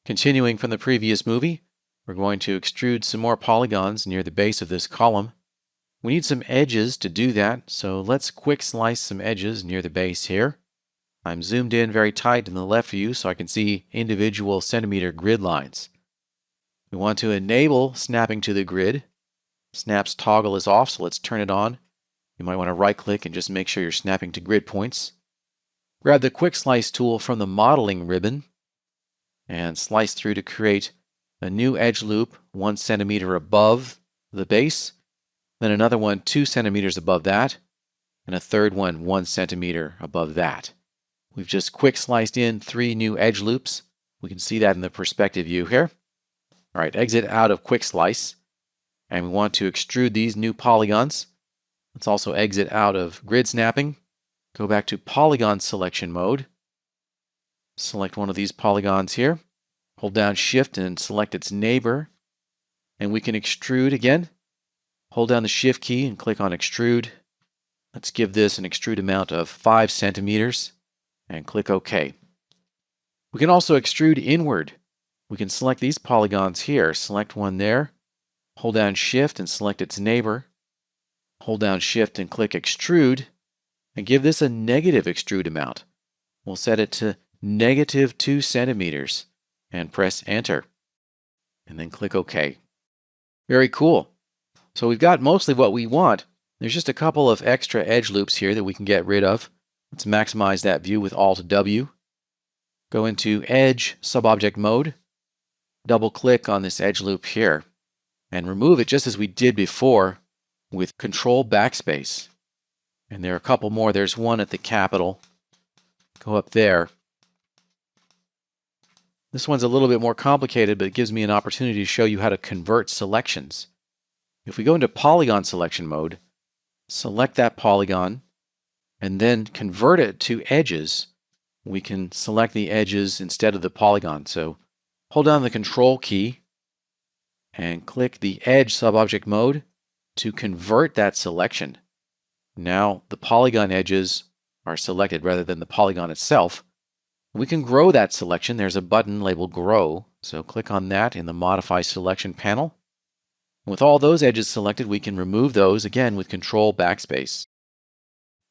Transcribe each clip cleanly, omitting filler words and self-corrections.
Continuing from the previous movie, we're going to extrude some more polygons near the base of this column. We need some edges to do that, so let's quick slice some edges near the base here. I'm zoomed in very tight in the left view so I can see individual centimeter grid lines. We want to enable snapping to the grid. Snap's toggle is off, so let's turn it on. You might want to right-click and just make sure you're snapping to grid points. Grab the quick slice tool from the modeling ribbon and slice through to create a new edge loop 1 centimeter above the base, then another one 2 centimeters above that, and a third one 1 centimeter above that. We've just quick sliced in 3 new edge loops. We can see that in the perspective view here. All right, exit out of quick slice, and we want to extrude these new polygons. Let's also exit out of grid snapping. Go back to polygon selection mode. Select one of these polygons here. Hold down Shift and select its neighbor. And we can extrude again. Hold down the Shift key and click on Extrude. Let's give this an extrude amount of 5 centimeters and click OK. We can also extrude inward. We can select these polygons here. Select one there. Hold down Shift and select its neighbor. Hold down Shift and click Extrude. And give this a negative extrude amount. We'll set it to negative 2 centimeters and press Enter. And then click OK. Very cool. So we've got mostly what we want. There's just a couple of extra edge loops here that we can get rid of. Let's maximize that view with Alt-W. Go into Edge Subobject Mode. Double-click on this edge loop here and remove it just as we did before with Ctrl Backspace. And there are a couple more. There's one at the capital. Go up there. This one's a little bit more complicated, but it gives me an opportunity to show you how to convert selections. If we go into Polygon Selection Mode, select that polygon, and then convert it to edges, we can select the edges instead of the polygon. So hold down the Control key and click the Edge Subobject Mode to convert that selection. Now the polygon edges are selected rather than the polygon itself. We can grow that selection. There's a button labeled Grow, so click on that in the Modify Selection panel. With all those edges selected, we can remove those again with Ctrl Backspace.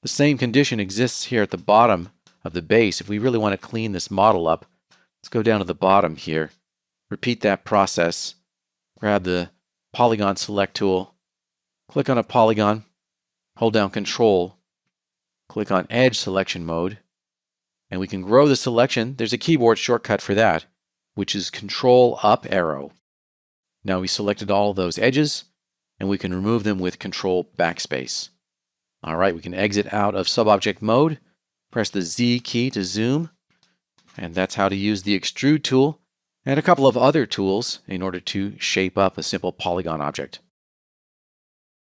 The same condition exists here at the bottom of the base. If we really want to clean this model up, let's go down to the bottom here. Repeat that process. Grab the Polygon Select tool, click on a polygon, hold down Control, click on Edge Selection Mode, and we can grow the selection. There's a keyboard shortcut for that, which is Control Up arrow. Now we selected all of those edges, and we can remove them with Control Backspace. All right, we can exit out of Subobject Mode, press the Z key to zoom, and that's how to use the Extrude tool and a couple of other tools in order to shape up a simple polygon object.